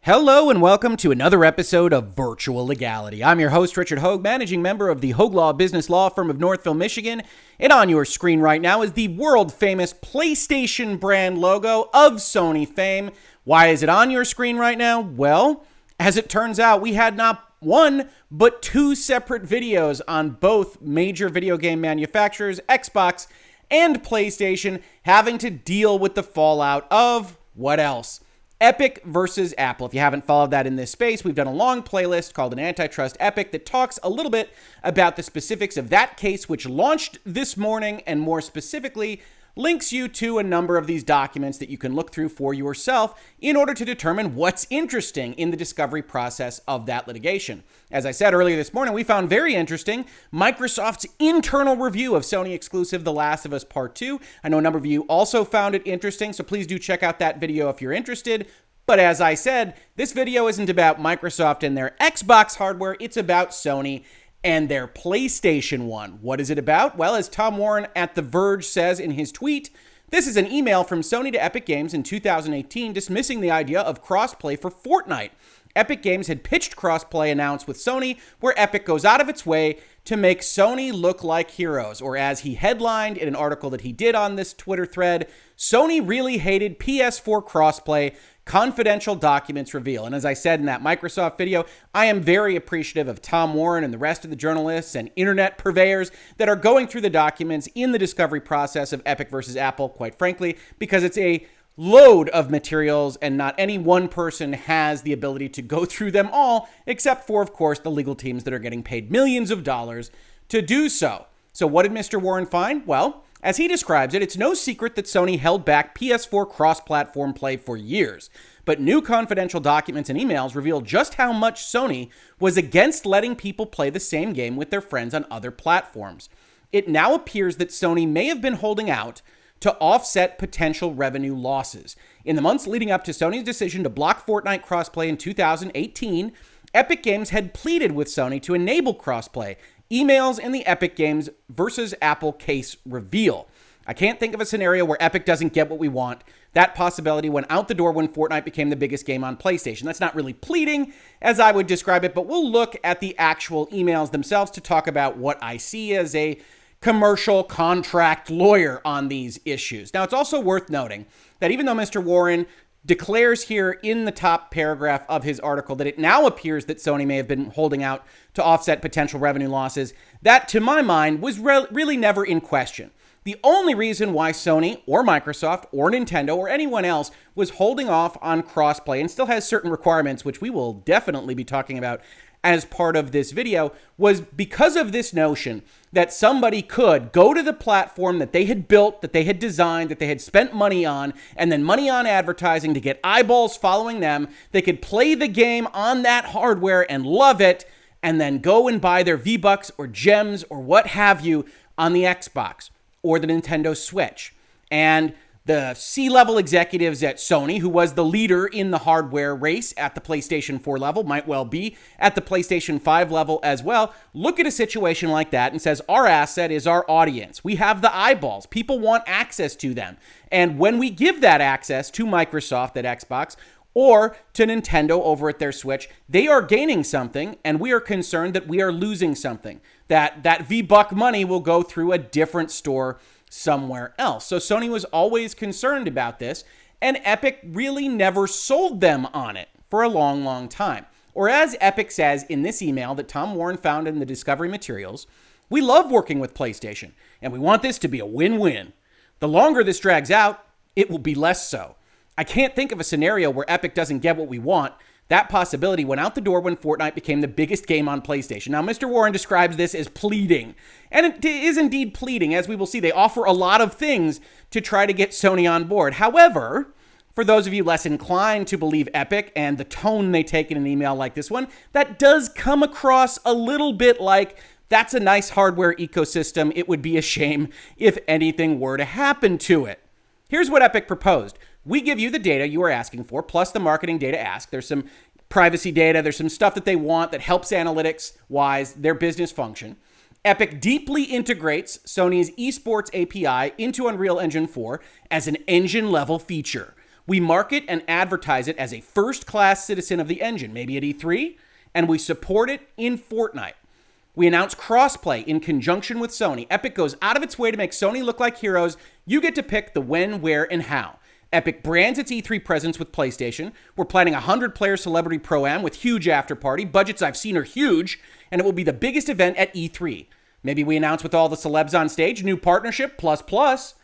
Hello and welcome to another episode of Virtual Legality. I'm your host, Richard Hoeg, managing member of the Hoeg Law business law firm of Northville, Michigan. And on your screen right now is the world-famous PlayStation brand logo of Sony fame. Why is it on your screen right now? Well, as it turns out, we had not one, but two separate videos on both major video game manufacturers, Xbox and PlayStation, having to deal with the fallout of what else? Epic versus Apple. If you haven't followed that in this space, we've done a long playlist called an Antitrust Epic that talks a little bit about the specifics of that case, which launched this morning, and more specifically, links you to a number of these documents that you can look through for yourself in order to determine what's interesting in the discovery process of that litigation. As I said earlier this morning, we found very interesting Microsoft's internal review of Sony exclusive The Last of Us Part 2. I know a number of you also found it interesting, so please do check out that video if you're interested. But as I said, this video isn't about Microsoft and their Xbox hardware, it's about Sony and their PlayStation 1. What is it about? Well, as Tom Warren at The Verge says in his tweet, this is an email from Sony to Epic Games in 2018 dismissing the idea of crossplay for Fortnite. Epic Games had pitched crossplay announced with Sony, where Epic goes out of its way to make Sony look like heroes. Or as he headlined in an article that he did on this Twitter thread, Sony really hated PS4 crossplay, confidential documents reveal. And as I said in that Microsoft video, I am very appreciative of Tom Warren and the rest of the journalists and internet purveyors that are going through the documents in the discovery process of Epic versus Apple, quite frankly, because it's a load of materials and not any one person has the ability to go through them all, except for, of course, the legal teams that are getting paid millions of dollars to do so. So what did Mr. Warren find? Well, as he describes it, it's no secret that Sony held back PS4 cross-platform play for years. But new confidential documents and emails reveal just how much Sony was against letting people play the same game with their friends on other platforms. It now appears that Sony may have been holding out to offset potential revenue losses. In the months leading up to Sony's decision to block Fortnite crossplay in 2018, Epic Games had pleaded with Sony to enable crossplay. Emails in the Epic Games versus Apple case reveal. I can't think of a scenario where Epic doesn't get what we want. That possibility went out the door when Fortnite became the biggest game on PlayStation. That's not really pleading, as I would describe it, but we'll look at the actual emails themselves to talk about what I see as a commercial contract lawyer on these issues. Now, it's also worth noting that even though Mr. Warren declares here in the top paragraph of his article that it now appears that Sony may have been holding out to offset potential revenue losses, that, to my mind, was really never in question. The only reason why Sony or Microsoft or Nintendo or anyone else was holding off on crossplay and still has certain requirements, which we will definitely be talking about as part of this video, was because of this notion that somebody could go to the platform that they had built, that they had designed, that they had spent money on, and then money on advertising to get eyeballs following them. They could play the game on that hardware and love it, and then go and buy their V-Bucks or gems or what have you on the Xbox or the Nintendo Switch. And the C-level executives at Sony, who was the leader in the hardware race at the PlayStation 4 level, might well be at the PlayStation 5 level as well, look at a situation like that and says, our asset is our audience. We have the eyeballs. People want access to them. And when we give that access to Microsoft at Xbox or to Nintendo over at their Switch, they are gaining something, and we are concerned that we are losing something, that V-Buck money will go through a different store somewhere else. So Sony was always concerned about this, and Epic really never sold them on it for a long, long time. Or as Epic says in this email that Tom Warren found in the discovery materials, we love working with PlayStation, and we want this to be a win-win. The longer this drags out, it will be less so. I can't think of a scenario where Epic doesn't get what we want. That possibility went out the door when Fortnite became the biggest game on PlayStation. Now, Mr. Warren describes this as pleading, and it is indeed pleading. As we will see, they offer a lot of things to try to get Sony on board. However, for those of you less inclined to believe Epic and the tone they take in an email like this one, that does come across a little bit like, that's a nice hardware ecosystem. It would be a shame if anything were to happen to it. Here's what Epic proposed. We give you the data you are asking for, plus the marketing data ask. There's some privacy data. There's some stuff that they want that helps analytics-wise their business function. Epic deeply integrates Sony's esports API into Unreal Engine 4 as an engine-level feature. We market and advertise it as a first-class citizen of the engine, maybe at E3, and we support it in Fortnite. We announce Crossplay in conjunction with Sony. Epic goes out of its way to make Sony look like heroes. You get to pick the when, where, and how. Epic brands its E3 presence with PlayStation. We're planning a 100-player celebrity pro-am with huge after-party. Budgets I've seen are huge, and it will be the biggest event at E3. Maybe we announce with all the celebs on stage, new partnership, plus.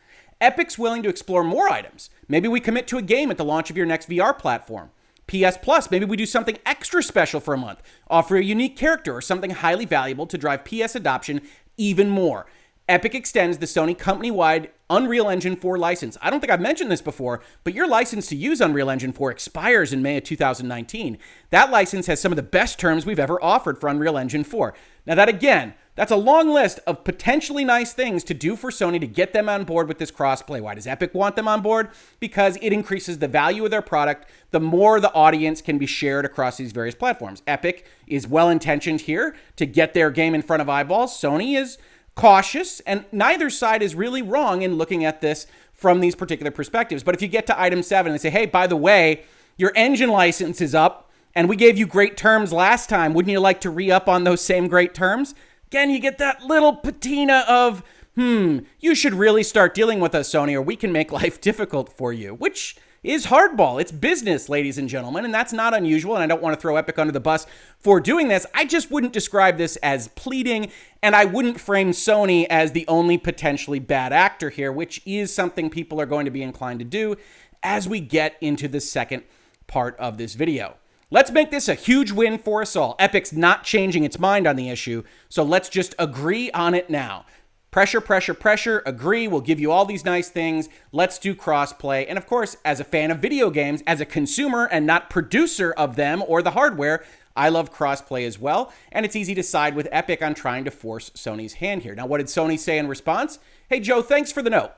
Epic's willing to explore more items. Maybe we commit to a game at the launch of your next VR platform. PS Plus, maybe we do something extra special for a month, offer a unique character or something highly valuable to drive PS adoption even more. Epic extends the Sony company-wide Unreal Engine 4 license. I don't think I've mentioned this before, but your license to use Unreal Engine 4 expires in May of 2019. That license has some of the best terms we've ever offered for Unreal Engine 4. Now that again, that's a long list of potentially nice things to do for Sony to get them on board with this crossplay. Why does Epic want them on board? Because it increases the value of their product. The more the audience can be shared across these various platforms. Epic is well-intentioned here to get their game in front of eyeballs. Sony is cautious, and neither side is really wrong in looking at this from these particular perspectives. But if you get to item 7 and say, hey, by the way, your engine license is up, and we gave you great terms last time, wouldn't you like to re-up on those same great terms? Again, you get that little patina of, you should really start dealing with us, Sony, or we can make life difficult for you, which is hardball. It's business, ladies and gentlemen, and that's not unusual, and I don't want to throw Epic under the bus for doing this. I just wouldn't describe this as pleading, and I wouldn't frame Sony as the only potentially bad actor here, which is something people are going to be inclined to do as we get into the second part of this video. Let's make this a huge win for us all. Epic's not changing its mind on the issue, so let's just agree on it now. Pressure, agree, we'll give you all these nice things, let's do crossplay. And of course, as a fan of video games, as a consumer and not producer of them or the hardware, I love crossplay as well, and it's easy to side with Epic on trying to force Sony's hand here. Now, what did Sony say in response? Hey, Joe, thanks for the note.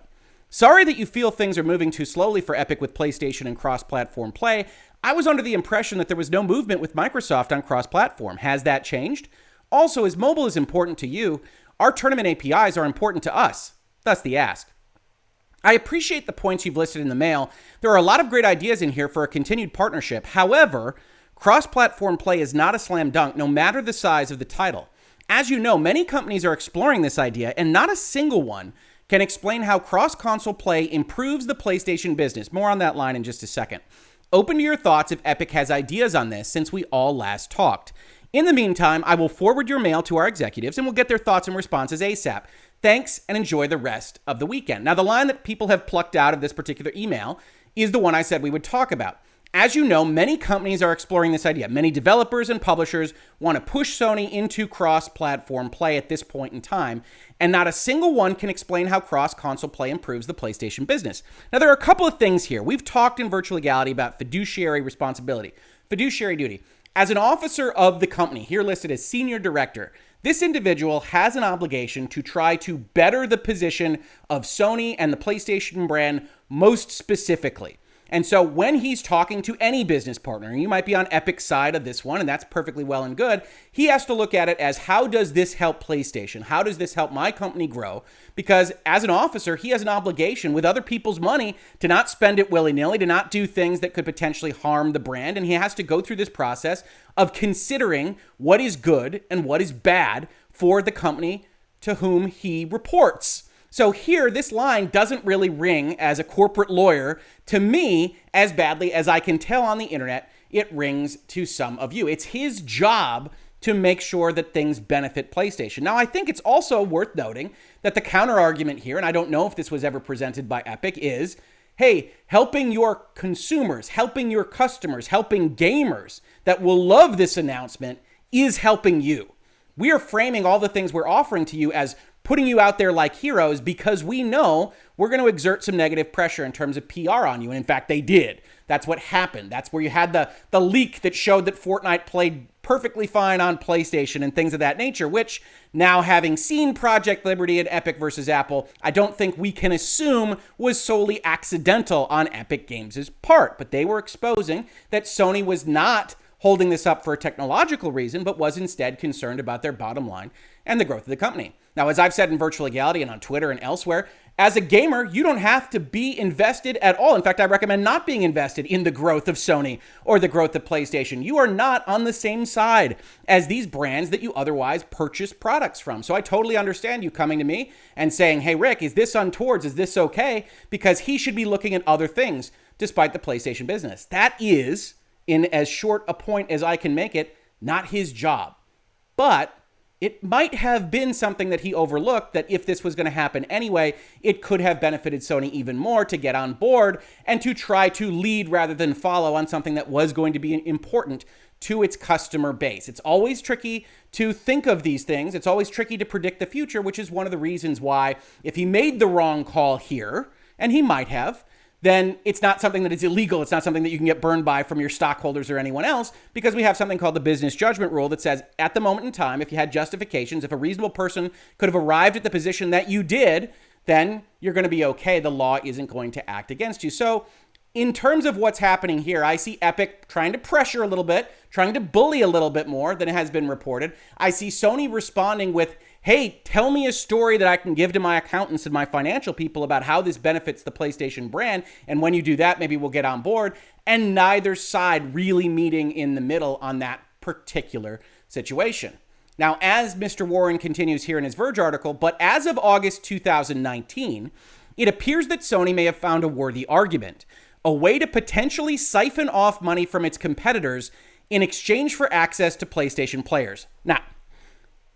Sorry that you feel things are moving too slowly for Epic with PlayStation and cross-platform play. I was under the impression that there was no movement with Microsoft on cross-platform. Has that changed? Also, as mobile is important to you, our tournament APIs are important to us. Thus the ask. I appreciate the points you've listed in the mail. There are a lot of great ideas in here for a continued partnership. However, cross-platform play is not a slam dunk, no matter the size of the title. As you know, many companies are exploring this idea, and not a single one can explain how cross-console play improves the PlayStation business. More on that line in just a second. Open to your thoughts if Epic has ideas on this since we all last talked. In the meantime, I will forward your mail to our executives and we'll get their thoughts and responses ASAP. Thanks and enjoy the rest of the weekend. Now, the line that people have plucked out of this particular email is the one I said we would talk about. As you know, many companies are exploring this idea. Many developers and publishers want to push Sony into cross-platform play at this point in time, and not a single one can explain how cross-console play improves the PlayStation business. Now, there are a couple of things here. We've talked in Virtual Legality about fiduciary responsibility, fiduciary duty. As an officer of the company, here listed as senior director, this individual has an obligation to try to better the position of Sony and the PlayStation brand most specifically. And so when he's talking to any business partner, and you might be on Epic's side of this one, and that's perfectly well and good, he has to look at it as, how does this help PlayStation? How does this help my company grow? Because as an officer, he has an obligation with other people's money to not spend it willy-nilly, to not do things that could potentially harm the brand. And he has to go through this process of considering what is good and what is bad for the company to whom he reports. So here, this line doesn't really ring as a corporate lawyer to me as badly as I can tell on the internet it rings to some of you. It's his job to make sure that things benefit PlayStation. Now, I think it's also worth noting that the counter argument here, and I don't know if this was ever presented by Epic, is, hey, helping your consumers, helping your customers, helping gamers that will love this announcement is helping you. We are framing all the things we're offering to you as putting you out there like heroes because we know we're going to exert some negative pressure in terms of PR on you. And in fact, they did. That's what happened. That's where you had the leak that showed that Fortnite played perfectly fine on PlayStation and things of that nature, which now, having seen Project Liberty and Epic versus Apple, I don't think we can assume was solely accidental on Epic Games' part. But they were exposing that Sony was not holding this up for a technological reason, but was instead concerned about their bottom line and the growth of the company. Now, as I've said in Virtual Legality and on Twitter and elsewhere, as a gamer, you don't have to be invested at all. In fact, I recommend not being invested in the growth of Sony or the growth of PlayStation. You are not on the same side as these brands that you otherwise purchase products from. So I totally understand you coming to me and saying, hey, Rick, is this untoward? Is this okay? Because he should be looking at other things despite the PlayStation business. That is, in as short a point as I can make it, not his job. But it might have been something that he overlooked, that if this was going to happen anyway, it could have benefited Sony even more to get on board and to try to lead rather than follow on something that was going to be important to its customer base. It's always tricky to think of these things. It's always tricky to predict the future, which is one of the reasons why if he made the wrong call here, and he might have, then it's not something that is illegal. It's not something that you can get burned by from your stockholders or anyone else, because we have something called the business judgment rule that says at the moment in time, if you had justifications, if a reasonable person could have arrived at the position that you did, then you're going to be okay. The law isn't going to act against you. So in terms of what's happening here, I see Epic trying to pressure a little bit, trying to bully a little bit more than has been reported. I see Sony responding with, hey, tell me a story that I can give to my accountants and my financial people about how this benefits the PlayStation brand. And when you do that, maybe we'll get on board. And neither side really meeting in the middle on that particular situation. Now, as Mr. Warren continues here in his Verge article, but as of August 2019, it appears that Sony may have found a worthy argument, a way to potentially siphon off money from its competitors in exchange for access to PlayStation players. Now,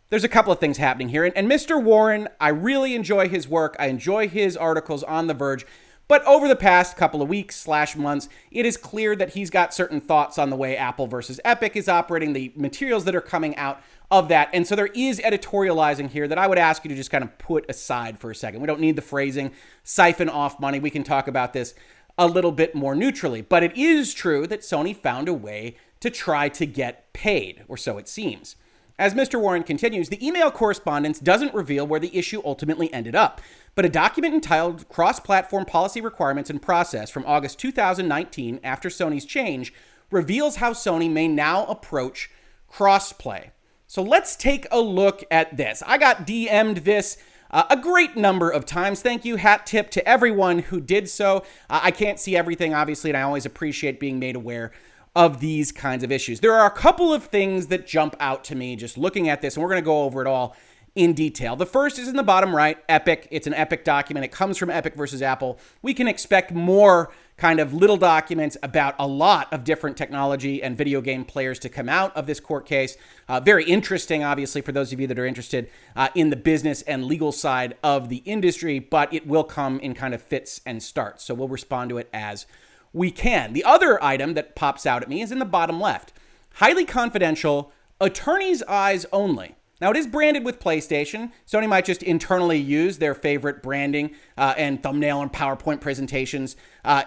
there's a couple of things happening here. And Mr. Warren, I really enjoy his work. I enjoy his articles on The Verge. But over the past couple of weeks / months, it is clear that he's got certain thoughts on the way Apple versus Epic is operating, the materials that are coming out of that. And so there is editorializing here that I would ask you to just kind of put aside for a second. We don't need the phrasing, siphon off money. We can talk about this a little bit more neutrally. But it is true that Sony found a way to try to get paid, or so it seems. As Mr. Warren continues, the email correspondence doesn't reveal where the issue ultimately ended up, but a document entitled Cross-Platform Policy Requirements and Process from August 2019, after Sony's change, reveals how Sony may now approach crossplay. So let's take a look at this. I got DM'd this a great number of times. Thank you. Hat tip to everyone who did so. I can't see everything, obviously, and I always appreciate being made aware of these kinds of issues. There are a couple of things that jump out to me just looking at this, and we're going to go over it all in detail. The first is in the bottom right, Epic. It's an Epic document. It comes from Epic versus Apple. We can expect more kind of little documents about a lot of different technology and video game players to come out of this court case. Very interesting, obviously, for those of you that are interested in the business and legal side of the industry, but it will come in kind of fits and starts. So we'll respond to it as we can. The other item that pops out at me is in the bottom left. Highly confidential, attorney's eyes only. Now, it is branded with PlayStation. Sony might just internally use their favorite branding and thumbnail and PowerPoint presentations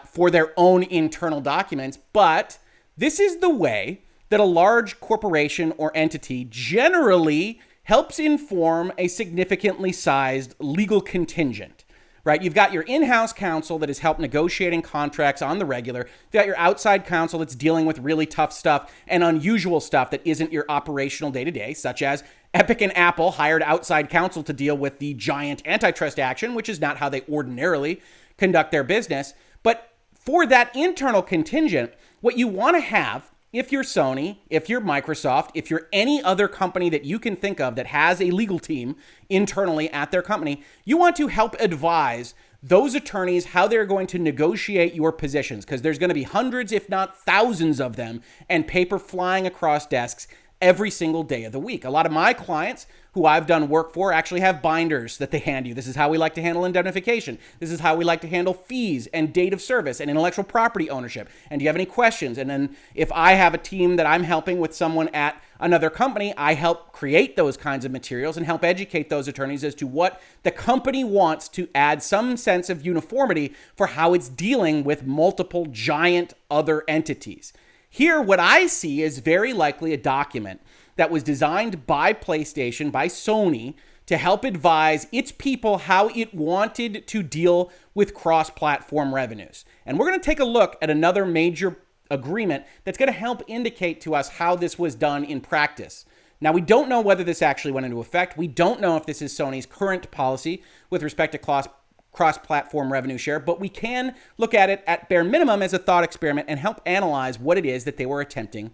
for their own internal documents. But this is the way that a large corporation or entity generally helps inform a significantly sized legal contingent. Right? You've got your in-house counsel that has helped negotiating contracts on the regular. You've got your outside counsel that's dealing with really tough stuff and unusual stuff that isn't your operational day-to-day, such as Epic and Apple hired outside counsel to deal with the giant antitrust action, which is not how they ordinarily conduct their business. But for that internal contingent, what you want to have, if you're Sony, if you're Microsoft, if you're any other company that you can think of that has a legal team internally at their company, you want to help advise those attorneys how they're going to negotiate your positions, because there's going to be hundreds, if not thousands of them, and paper flying across desks every single day of the week. A lot of my clients who I've done work for actually have binders that they hand you. This is how we like to handle indemnification. This is how we like to handle fees and date of service and intellectual property ownership. And do you have any questions? And then if I have a team that I'm helping with someone at another company, I help create those kinds of materials and help educate those attorneys as to what the company wants to add some sense of uniformity for how it's dealing with multiple giant other entities. Here, what I see is very likely a document that was designed by PlayStation, by Sony, to help advise its people how it wanted to deal with cross-platform revenues. And we're going to take a look at another major agreement that's going to help indicate to us how this was done in practice. Now, we don't know whether this actually went into effect. We don't know if this is Sony's current policy with respect to cross-platform revenue share, but we can look at it at bare minimum as a thought experiment and help analyze what it is that they were attempting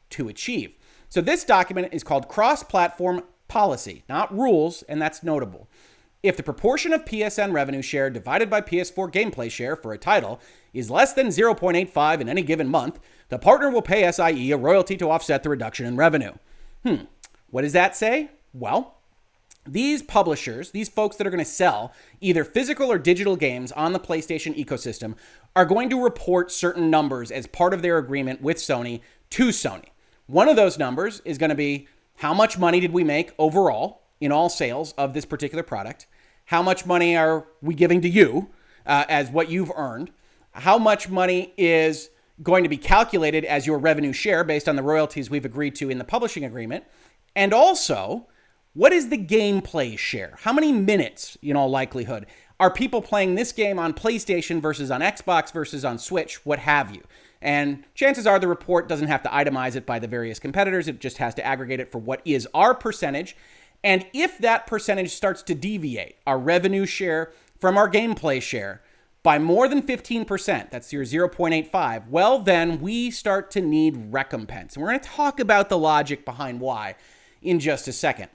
to achieve. So this document is called Cross-Platform Policy, not rules, and that's notable. If the proportion of PSN revenue share divided by PS4 gameplay share for a title is less than 0.85 in any given month, the partner will pay SIE a royalty to offset the reduction in revenue. What does that say? Well, these publishers, these folks that are going to sell either physical or digital games on the PlayStation ecosystem are going to report certain numbers as part of their agreement with Sony to Sony. One of those numbers is going to be how much money did we make overall in all sales of this particular product? How much money are we giving to you as what you've earned? How much money is going to be calculated as your revenue share based on the royalties we've agreed to in the publishing agreement? And also, what is the gameplay share? How many minutes, in all likelihood, are people playing this game on PlayStation versus on Xbox versus on Switch, what have you? And chances are the report doesn't have to itemize it by the various competitors. It just has to aggregate it for what is our percentage. And if that percentage starts to deviate, our revenue share from our gameplay share, by more than 15%, that's your 0.85, well, then we start to need recompense. And we're going to talk about the logic behind why in just a second.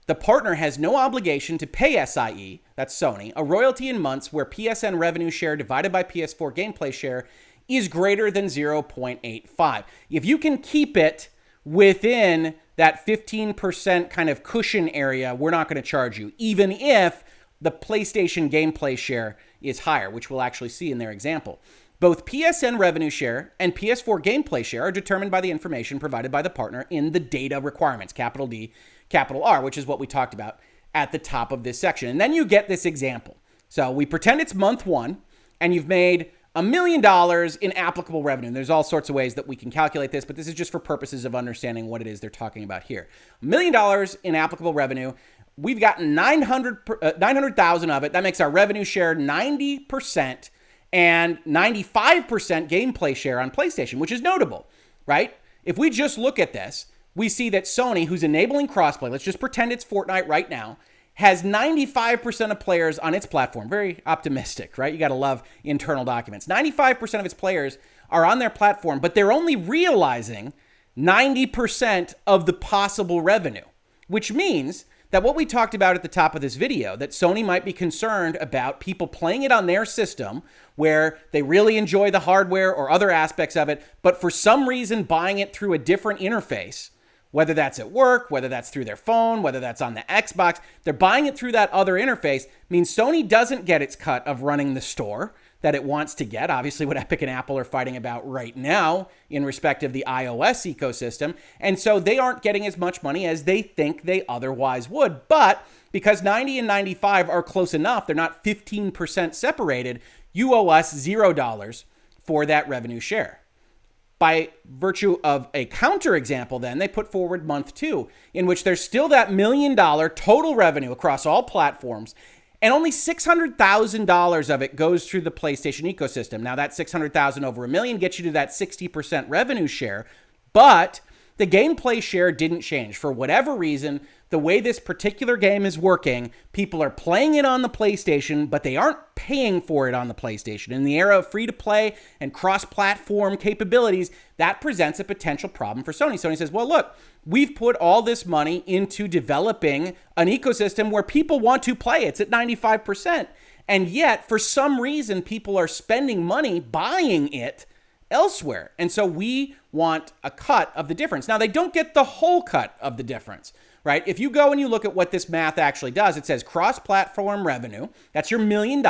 The partner has no obligation to pay SIE, that's Sony, a royalty in months where PSN revenue share divided by PS4 gameplay share is greater than 0.85. If you can keep it within that 15% kind of cushion area, we're not going to charge you, even if the PlayStation gameplay share is higher, which we'll actually see in their example. Both PSN revenue share and PS4 gameplay share are determined by the information provided by the partner in the data requirements, capital D, capital R, which is what we talked about at the top of this section. And then you get this example. So we pretend it's month one, and you've made $1 million in applicable revenue. And there's all sorts of ways that we can calculate this, but this is just for purposes of understanding what it is they're talking about here. $1 million in applicable revenue. We've gotten 900,000 of it. That makes our revenue share 90% and 95% gameplay share on PlayStation, which is notable, right? If we just look at this, we see that Sony, who's enabling crossplay, let's just pretend it's Fortnite right now, has 95% of players on its platform. Very optimistic, right? You got to love internal documents. 95% of its players are on their platform, but they're only realizing 90% of the possible revenue, which means that what we talked about at the top of this video, that Sony might be concerned about people playing it on their system where they really enjoy the hardware or other aspects of it, but for some reason buying it through a different interface, whether that's at work, whether that's through their phone, whether that's on the Xbox, they're buying it through that other interface, means Sony doesn't get its cut of running the store that it wants to get. Obviously, what Epic and Apple are fighting about right now in respect of the iOS ecosystem. And so they aren't getting as much money as they think they otherwise would. But because 90 and 95 are close enough, they're not 15% separated, you owe us $0 for that revenue share. By virtue of a counterexample, then, they put forward month two, in which there's still that $1 million total revenue across all platforms, and only $600,000 of it goes through the PlayStation ecosystem. Now, that $600,000 over $1 million gets you to that 60% revenue share, but the gameplay share didn't change. For whatever reason, the way this particular game is working, people are playing it on the PlayStation, but they aren't paying for it on the PlayStation. In the era of free-to-play and cross-platform capabilities, that presents a potential problem for Sony. Sony says, well, look, we've put all this money into developing an ecosystem where people want to play. It's at 95%. And yet, for some reason, people are spending money buying it elsewhere. And so we want a cut of the difference. Now, they don't get the whole cut of the difference, right? If you go and you look at what this math actually does, it says cross-platform revenue, that's your $1 million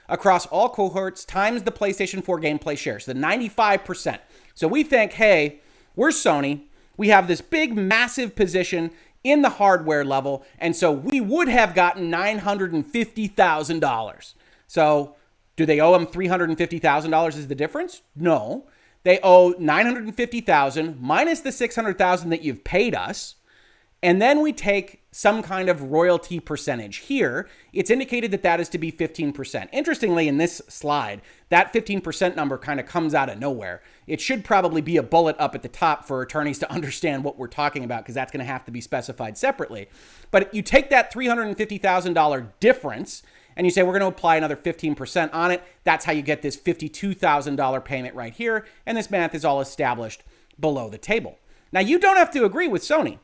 across all cohorts times the PlayStation 4 gameplay share, so the 95%. So we think, hey, we're Sony. We have this big, massive position in the hardware level, and so we would have gotten $950,000. So do they owe them $350,000 is the difference? No. They owe $950,000 minus the $600,000 that you've paid us, And then we take some kind of royalty percentage. Here, it's indicated that that is to be 15%. Interestingly, in this slide, that 15% number kind of comes out of nowhere. It should probably be a bullet up at the top for attorneys to understand what we're talking about, because that's going to have to be specified separately. But you take that $350,000 difference and you say, we're going to apply another 15% on it. That's how you get this $52,000 payment right here. And this math is all established below the table. Now, you don't have to agree with Sony,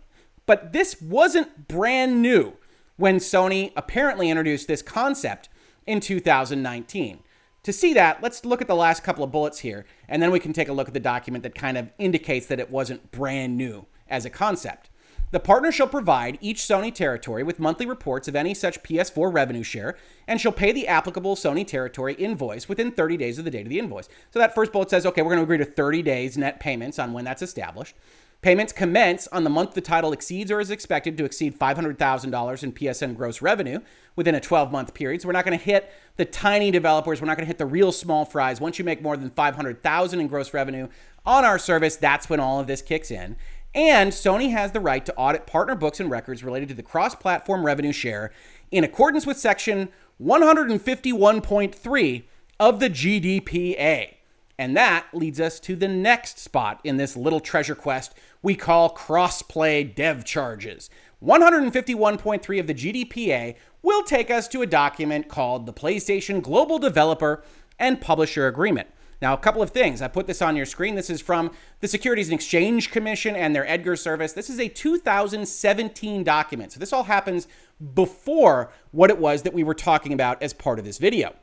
but this wasn't brand new when Sony apparently introduced this concept in 2019. To see that, let's look at the last couple of bullets here, and then we can take a look at the document that kind of indicates that it wasn't brand new as a concept. The partner shall provide each Sony territory with monthly reports of any such PS4 revenue share and shall pay the applicable Sony territory invoice within 30 days of the date of the invoice. So that first bullet says, okay, we're going to agree to 30 days net payments on when that's established. Payments commence on the month the title exceeds or is expected to exceed $500,000 in PSN gross revenue within a 12-month period. So we're not going to hit the tiny developers. We're not going to hit the real small fries. Once you make more than $500,000 in gross revenue on our service, that's when all of this kicks in. And Sony has the right to audit partner books and records related to the cross-platform revenue share in accordance with Section 151.3 of the GDPA. And that leads us to the next spot in this little treasure quest we call Crossplay dev charges. 151.3 of the GDPA will take us to a document called the PlayStation Global Developer and Publisher Agreement. Now, a couple of things. I put this on your screen. This is from the Securities and Exchange Commission and their Edgar service. This is a 2017 document. So this all happens before what it was that we were talking about as part of this video.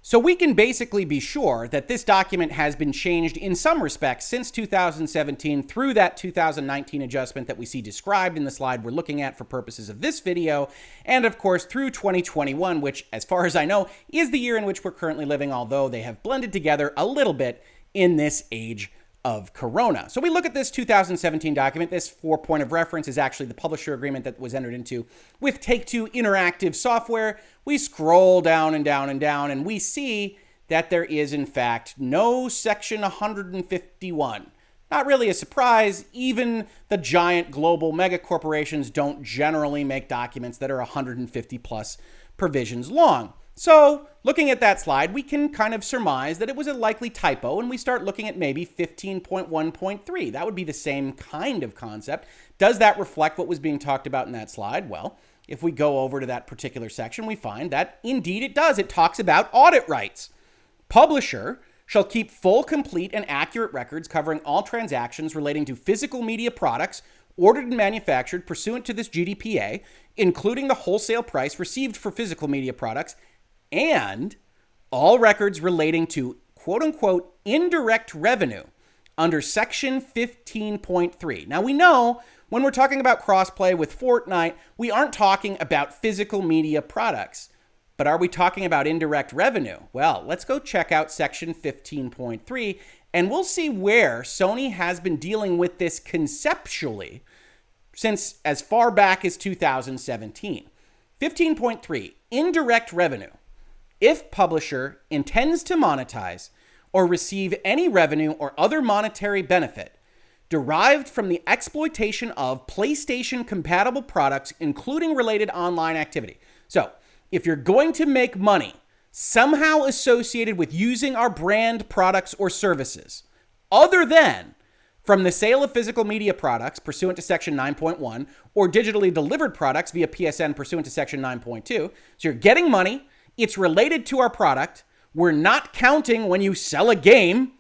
So we can basically be sure that this document has been changed in some respects since 2017 through that 2019 adjustment that we see described in the slide we're looking at for purposes of this video, and of course through 2021, which, as far as I know, is the year in which we're currently living, although they have blended together a little bit in this age of Corona. So we look at this 2017 document. This, for point of reference, is actually the publisher agreement that was entered into with Take-Two Interactive Software. We scroll down and down and down, and we see that there is, in fact, no Section 151. Not really a surprise. Even the giant global mega corporations don't generally make documents that are 150 plus provisions long. So, looking at that slide, we can kind of surmise that it was a likely typo, and we start looking at maybe 15.1.3. That would be the same kind of concept. Does that reflect what was being talked about in that slide? Well, if we go over to that particular section, we find that indeed it does. It talks about audit rights. Publisher shall keep full, complete, and accurate records covering all transactions relating to physical media products ordered and manufactured pursuant to this GDPA, including the wholesale price received for physical media products, and all records relating to quote-unquote indirect revenue under Section 15.3. Now, we know when we're talking about crossplay with Fortnite, we aren't talking about physical media products. But are we talking about indirect revenue? Well, let's go check out Section 15.3, and we'll see where Sony has been dealing with this conceptually since as far back as 2017. 15.3, indirect revenue. If publisher intends to monetize or receive any revenue or other monetary benefit derived from the exploitation of PlayStation-compatible products, including related online activity. So, if you're going to make money somehow associated with using our brand products or services, other than from the sale of physical media products pursuant to Section 9.1 or digitally delivered products via PSN pursuant to Section 9.2, so you're getting money, it's related to our product, we're not counting when you sell a game,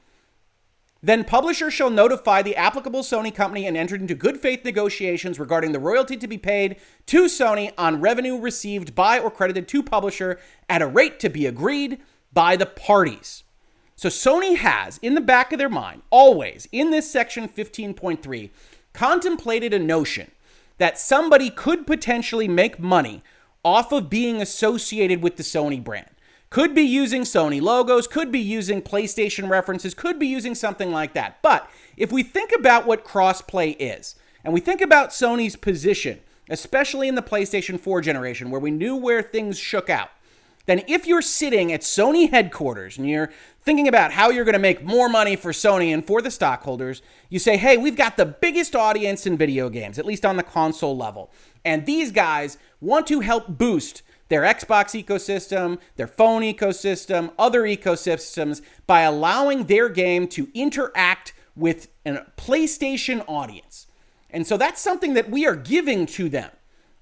then publisher shall notify the applicable Sony company and enter into good faith negotiations regarding the royalty to be paid to Sony on revenue received by or credited to publisher at a rate to be agreed by the parties. So Sony has, in the back of their mind, always, in this Section 15.3, contemplated a notion that somebody could potentially make money off of being associated with the Sony brand. Could be using Sony logos, could be using PlayStation references, could be using something like that. But if we think about what crossplay is, and we think about Sony's position, especially in the PlayStation 4 generation, where we knew where things shook out, then if you're sitting at Sony headquarters and you're thinking about how you're going to make more money for Sony and for the stockholders, you say, hey, we've got the biggest audience in video games, at least on the console level. And these guys want to help boost their Xbox ecosystem, their phone ecosystem, other ecosystems by allowing their game to interact with a PlayStation audience. And so that's something that we are giving to them.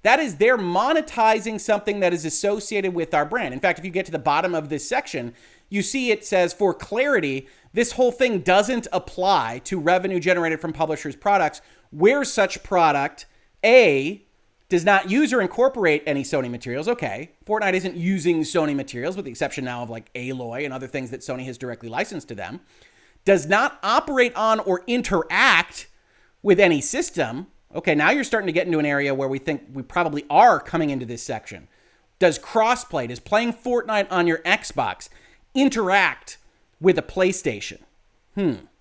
That is, they're monetizing something that is associated with our brand. In fact, if you get to the bottom of this section, you see it says, for clarity, this whole thing doesn't apply to revenue generated from publishers' products where such product, A, does not use or incorporate any Sony materials. Okay, Fortnite isn't using Sony materials, with the exception now of like Aloy and other things that Sony has directly licensed to them. Does not operate on or interact with any system. Okay, now you're starting to get into an area where we think we probably are coming into this section. Does crossplay, does playing Fortnite on your Xbox interact with a PlayStation?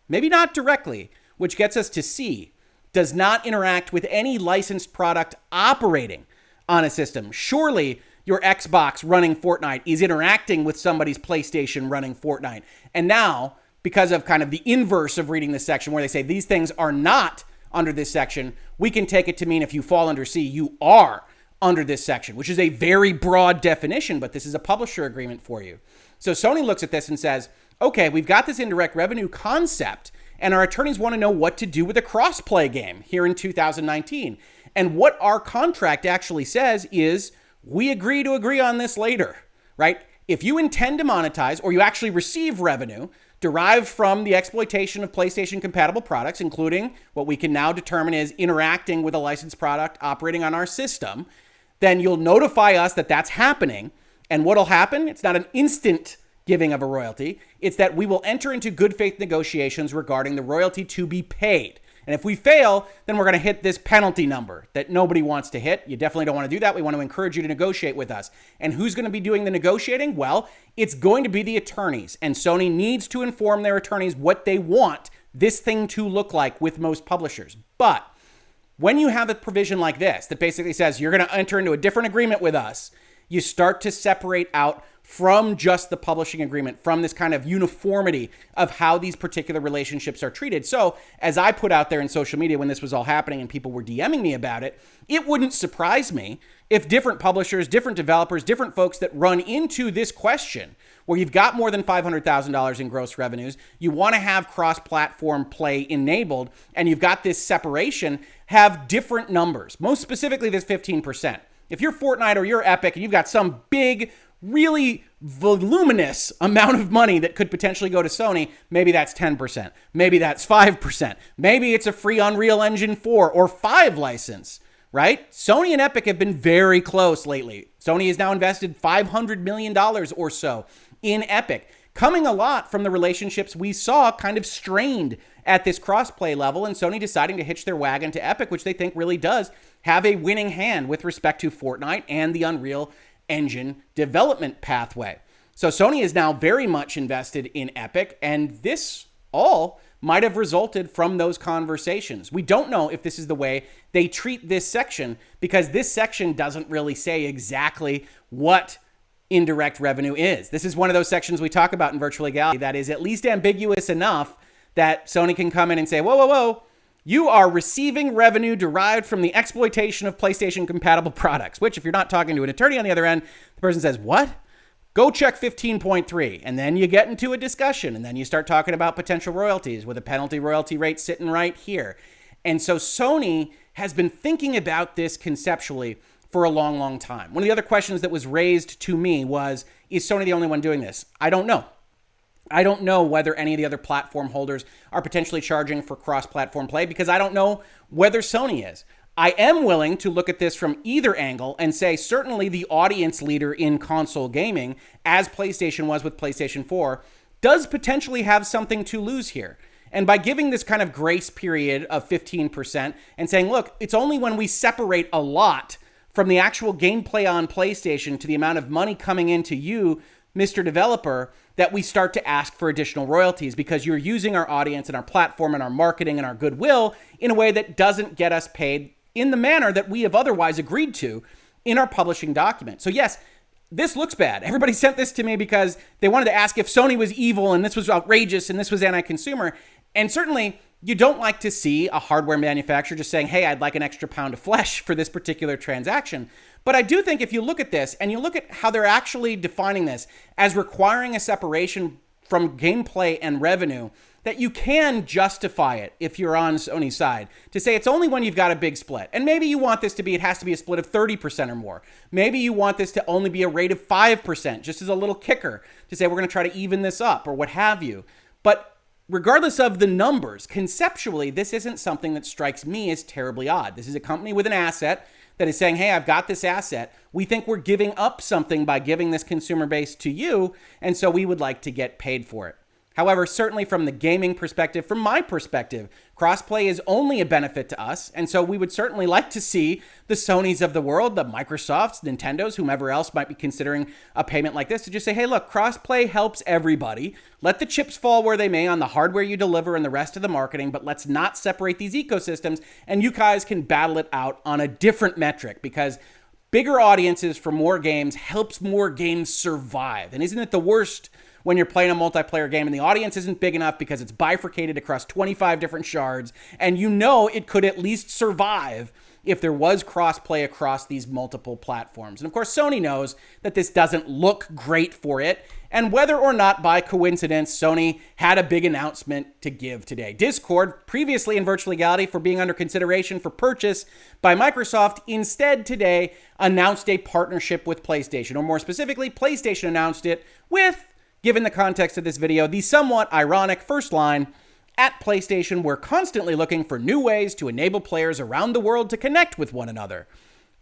Maybe not directly, which gets us to C. Does not interact with any licensed product operating on a system. Surely your Xbox running Fortnite is interacting with somebody's PlayStation running Fortnite. And now, because of kind of the inverse of reading this section where they say these things are not under this section, we can take it to mean if you fall under C, you are under this section, which is a very broad definition, but this is a publisher agreement for you. So Sony looks at this and says, okay, we've got this indirect revenue concept, and our attorneys want to know what to do with a crossplay game here in 2019. And what our contract actually says is we agree to agree on this later, right? If you intend to monetize or you actually receive revenue derived from the exploitation of PlayStation compatible products, including what we can now determine is interacting with a licensed product operating on our system, then you'll notify us that that's happening. And what'll happen? It's not an instant giving of a royalty. It's that we will enter into good faith negotiations regarding the royalty to be paid. And if we fail, then we're going to hit this penalty number that nobody wants to hit. You definitely don't want to do that. We want to encourage you to negotiate with us. And who's going to be doing the negotiating? Well, it's going to be the attorneys. And Sony needs to inform their attorneys what they want this thing to look like with most publishers. But when you have a provision like this that basically says you're going to enter into a different agreement with us, you start to separate out from just the publishing agreement, from this kind of uniformity of how these particular relationships are treated. So as I put out there in social media when this was all happening and people were DMing me about it, it wouldn't surprise me if different publishers, different developers, different folks that run into this question where you've got more than $500,000 in gross revenues, you want to have cross-platform play enabled, and you've got this separation, have different numbers, most specifically this 15%. If you're Fortnite or you're Epic and you've got some big, really voluminous amount of money that could potentially go to Sony, maybe that's 10%, maybe that's 5%, maybe it's a free Unreal Engine 4 or 5 license, right? Sony and Epic have been very close lately. Sony has now invested $500 million or so in Epic, coming a lot from the relationships we saw kind of strained at this crossplay level, and Sony deciding to hitch their wagon to Epic, which they think really does have a winning hand with respect to Fortnite and the Unreal Engine development pathway. So Sony is now very much invested in Epic, and this all might have resulted from those conversations. We don't know if this is the way they treat this section, because this section doesn't really say exactly what indirect revenue is. This is one of those sections we talk about in Virtual Legality that is at least ambiguous enough that Sony can come in and say, whoa, whoa, whoa, you are receiving revenue derived from the exploitation of PlayStation compatible products, which if you're not talking to an attorney on the other end, the person says, what? Go check 15.3. And then you get into a discussion, and then you start talking about potential royalties with a penalty royalty rate sitting right here. And so Sony has been thinking about this conceptually for a long, long time. One of the other questions that was raised to me was, is Sony the only one doing this? I don't know. I don't know whether any of the other platform holders are potentially charging for cross-platform play, because I don't know whether Sony is. I am willing to look at this from either angle and say certainly the audience leader in console gaming, as PlayStation was with PlayStation 4, does potentially have something to lose here. And by giving this kind of grace period of 15% and saying, look, it's only when we separate a lot from the actual gameplay on PlayStation to the amount of money coming into you, Mr. Developer, that we start to ask for additional royalties, because you're using our audience and our platform and our marketing and our goodwill in a way that doesn't get us paid in the manner that we have otherwise agreed to in our publishing document. So yes, this looks bad. Everybody sent this to me because they wanted to ask if Sony was evil and this was outrageous and this was anti-consumer. And certainly you don't like to see a hardware manufacturer just saying, hey, I'd like an extra pound of flesh for this particular transaction. But I do think if you look at this and you look at how they're actually defining this as requiring a separation from gameplay and revenue, that you can justify it if you're on Sony's side to say it's only when you've got a big split. And maybe you want this to be, it has to be a split of 30% or more. Maybe you want this to only be a rate of 5%, just as a little kicker to say we're going to try to even this up or what have you. But regardless of the numbers, conceptually, this isn't something that strikes me as terribly odd. This is a company with an asset that is saying, hey, I've got this asset. We think we're giving up something by giving this consumer base to you, and so we would like to get paid for it. However, certainly from the gaming perspective, from my perspective, crossplay is only a benefit to us, and so we would certainly like to see the Sonys of the world, the Microsofts, Nintendos, whomever else might be considering a payment like this, to just say, hey, look, crossplay helps everybody. Let the chips fall where they may on the hardware you deliver and the rest of the marketing, but let's not separate these ecosystems, and you guys can battle it out on a different metric, because bigger audiences for more games helps more games survive. And isn't it the worst when you're playing a multiplayer game and the audience isn't big enough because it's bifurcated across 25 different shards, and you know it could at least survive if there was crossplay across these multiple platforms. And of course, Sony knows that this doesn't look great for it, and whether or not by coincidence, Sony had a big announcement to give today. Discord, previously in Virtual Legality for being under consideration for purchase by Microsoft, instead today announced a partnership with PlayStation, or more specifically, PlayStation announced it with, given the context of this video, the somewhat ironic first line, at PlayStation, we're constantly looking for new ways to enable players around the world to connect with one another,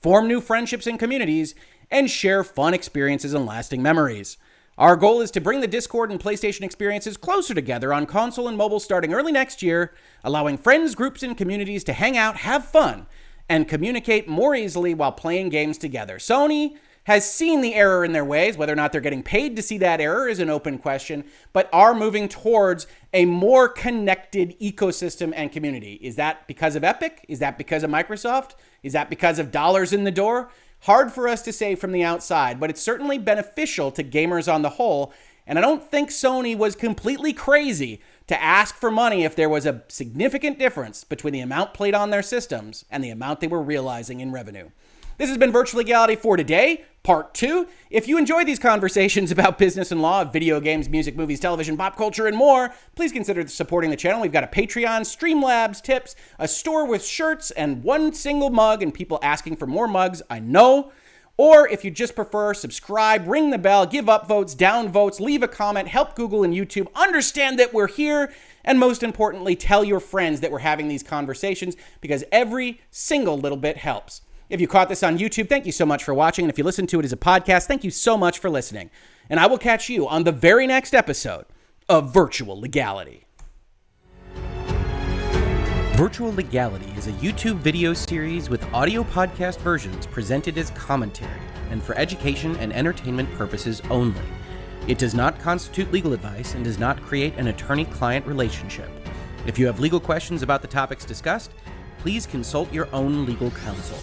form new friendships and communities, and share fun experiences and lasting memories. Our goal is to bring the Discord and PlayStation experiences closer together on console and mobile starting early next year, allowing friends, groups, and communities to hang out, have fun, and communicate more easily while playing games together. Sony has seen the error in their ways. Whether or not they're getting paid to see that error is an open question, but are moving towards a more connected ecosystem and community. Is that because of Epic? Is that because of Microsoft? Is that because of dollars in the door? Hard for us to say from the outside, but it's certainly beneficial to gamers on the whole. And I don't think Sony was completely crazy to ask for money if there was a significant difference between the amount played on their systems and the amount they were realizing in revenue. This has been Virtual Legality for today, part 2. If you enjoy these conversations about business and law, video games, music, movies, television, pop culture, and more, please consider supporting the channel. We've got a Patreon, Streamlabs, tips, a store with shirts, and one single mug, and people asking for more mugs, I know. Or if you just prefer, subscribe, ring the bell, give up votes, down votes, leave a comment, help Google and YouTube understand that we're here, and most importantly, tell your friends that we're having these conversations, because every single little bit helps. If you caught this on YouTube, thank you so much for watching. And if you listen to it as a podcast, thank you so much for listening. And I will catch you on the very next episode of Virtual Legality. Virtual Legality is a YouTube video series with audio podcast versions presented as commentary and for education and entertainment purposes only. It does not constitute legal advice and does not create an attorney-client relationship. If you have legal questions about the topics discussed, please consult your own legal counsel.